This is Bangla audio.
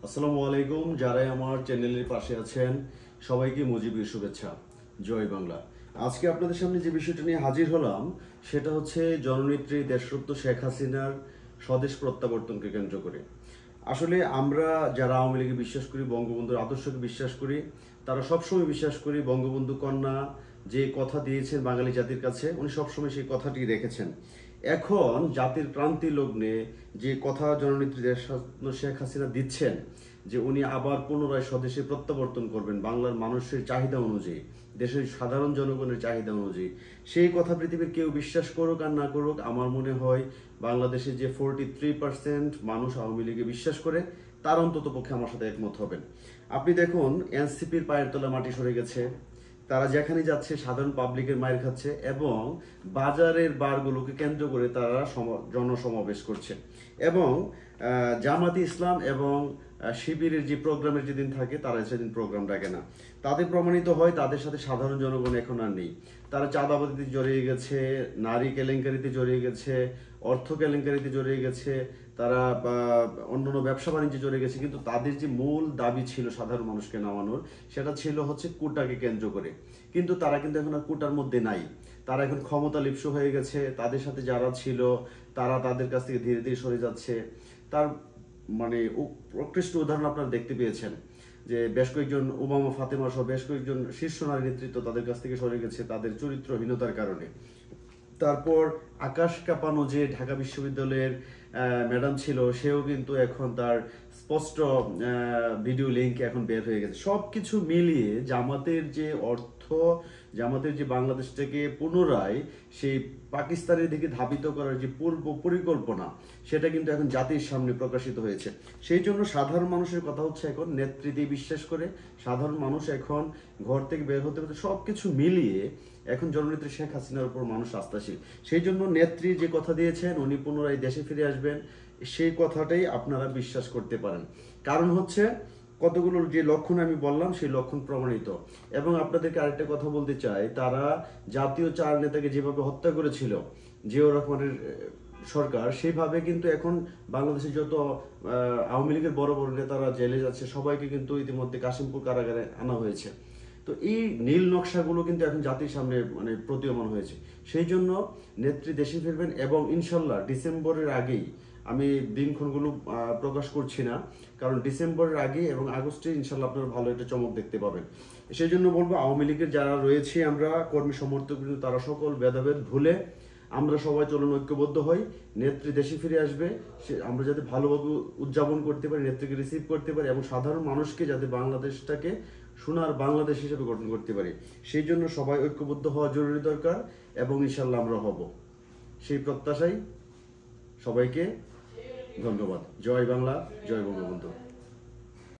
আসসালামু আলাইকুম। যারাই আমার চ্যানেলের পাশে আছেন সবাইকে মুজিবের শুভেচ্ছা। জয় বাংলা। আজকে আপনাদের সামনে যে বিষয়টা নিয়ে হাজির হলাম সেটা হচ্ছে জননেত্রী দেশরত্ন শেখ হাসিনার স্বদেশ প্রত্যাবর্তনকে কেন্দ্র করে। আসলে আমরা যারা আওয়ামী লীগে বিশ্বাস করি, বঙ্গবন্ধুর আদর্শকে বিশ্বাস করি, তারা সবসময় বিশ্বাস করি বঙ্গবন্ধু কন্যা যে কথা দিয়েছেন বাঙালি জাতির কাছে, উনি সবসময় সেই কথাটি রেখেছেন। এখন জাতির ক্রান্তি লগ্নে যে কথা জননেত্রী দেশরত্ন শেখ হাসিনা দিচ্ছেন যে উনি আবার পুনরায় স্বদেশে প্রত্যাবর্তন করবেন বাংলার মানুষের চাহিদা অনুযায়ী, দেশের সাধারণ জনগণের চাহিদা অনুযায়ী, সেই কথা পৃথিবীর কেউ বিশ্বাস করুক আর না করুক, আমার মনে হয় বাংলাদেশে যে 43% মানুষ আওয়ামী লীগে বিশ্বাস করে তার অন্তত পক্ষে আমার সাথে একমত হবেন। আপনি দেখুন, এনসিপির পায়ের তলা মাটি সরে গেছে, তারা যেখানে যাচ্ছে সাধারণ পাবলিকের মায়ের খাচ্ছে এবং বাজারের বারগুলোকে কেন্দ্র করে তারা জনসমাবেশ করছে এবং জামাতি ইসলাম এবং শিবিরের যে প্রোগ্রামের যেদিন থাকে তারা সেদিন প্রোগ্রাম ডাকে না। তাদের প্রমাণিত হয় তাদের সাথে সাধারণ জনগণ এখন আর নেই। তারা চাঁদাবাজিতে জড়িয়ে গেছে, নারী কেলেঙ্কারিতে জড়িয়ে গেছে, অর্থ কেলেঙ্কারিতে জড়িয়ে গেছে, তারা অন্যান্য ব্যবসা বাণিজ্যে জড়িয়ে গেছে। কিন্তু তাদের যে মূল দাবি ছিল সাধারণ মানুষকে নামানোর, সেটা ছিল হচ্ছে কোটাকে কেন্দ্র করে। কিন্তু তারা কিন্তু এখন আর কোটার মধ্যে নাই, তারা এখন ক্ষমতা লিপ্স হয়ে গেছে। তাদের সাথে যারা ছিল তারা তাদের কাছ থেকে ধীরে ধীরে সরে যাচ্ছে। তার মানে প্রকৃষ্ট উদাহরণ আপনারা দেখতে পেয়েছেন যে বেশ কয়েকজন ওবামা ফাতেমা সহ বেশ কয়েকজন শীর্ষ নারী নেতৃত্ব তাদের কাছ থেকে সরে গেছে তাদের চরিত্রহীনতার কারণে। তারপর আকাশ কাঁপানো যে ঢাকা বিশ্ববিদ্যালয়ের ম্যাডাম ছিল, সেও কিন্তু এখন তার স্পষ্ট ভিডিও লিঙ্ক এখন বের হয়ে গেছে। সব কিছু মিলিয়ে জামাতের যে অর্থ, জামাতের যে বাংলাদেশটাকে পুনরায় সেই পাকিস্তানের দিকে ধাবিত করার যে পূর্ব পরিকল্পনা, সেটা কিন্তু এখন জাতির সামনে প্রকাশিত হয়েছে। সেই জন্য সাধারণ মানুষের কথা হচ্ছে এখন নেতৃত্বে বিশ্বাস করে সাধারণ মানুষ এখন ঘর থেকে বের হতে পারে। সব কিছু মিলিয়ে এখন জননেত্রী শেখ হাসিনার উপর মানুষ আস্থাশীল। সেই জন্য নেত্রী যে কথা দিয়েছেন উনি পুনরায় দেশে ফিরে আসবেন, সেই কথাটাই আপনারা বিশ্বাস করতে পারেন। কারণ হচ্ছে কতগুলো যে লক্ষণ আমি বললাম সেই লক্ষণ প্রমাণিত। এবং আপনাদেরকে আরেকটা কথা বলতে চাই, তারা জাতীয় চার নেতাকে যেভাবে হত্যা করেছিল জিয়াউর রহমানের সরকার, সেইভাবে কিন্তু এখন বাংলাদেশের যত আওয়ামী লীগের বড় বড় নেতারা জেলে যাচ্ছে সবাইকে কিন্তু ইতিমধ্যে কাশিমপুর কারাগারে আনা হয়েছে। তো এই নীল নকশাগুলো কিন্তু এখন জাতির সামনে মানে প্রতীয়মান হয়েছে। সেই জন্য নেত্রী দেশে ফিরবেন এবং ইনশাল্লাহ ডিসেম্বরের আগেই, আমি দিনক্ষণগুলো প্রকাশ করছি না, কারণ ডিসেম্বরের আগে এবং আগস্টে ইনশাল্লাহ আপনারা ভালো একটা চমক দেখতে পাবেন। সেই জন্য বলবো আওয়ামী লীগের যারা রয়েছে আমরা কর্মী সমর্থক, তারা সকল ভেদাভেদ ভুলে আমরা সবাই চলুন ঐক্যবদ্ধ হই। নেত্রী দেশে ফিরে আসবে, আমরা যাতে ভালোভাবে উদযাপন করতে পারি, নেত্রীকে রিসিভ করতে পারি এবং সাধারণ মানুষকে যাতে বাংলাদেশটাকে সোনার বাংলাদেশ হিসেবে গঠন করতে পারি, সেই জন্য সবাই ঐক্যবদ্ধ হওয়া জরুরি দরকার এবং ইনশাল্লাহ আমরা হব। সেই প্রত্যাশাই সবাইকে ধন্যবাদ। জয় বাংলা, জয় বঙ্গবন্ধু।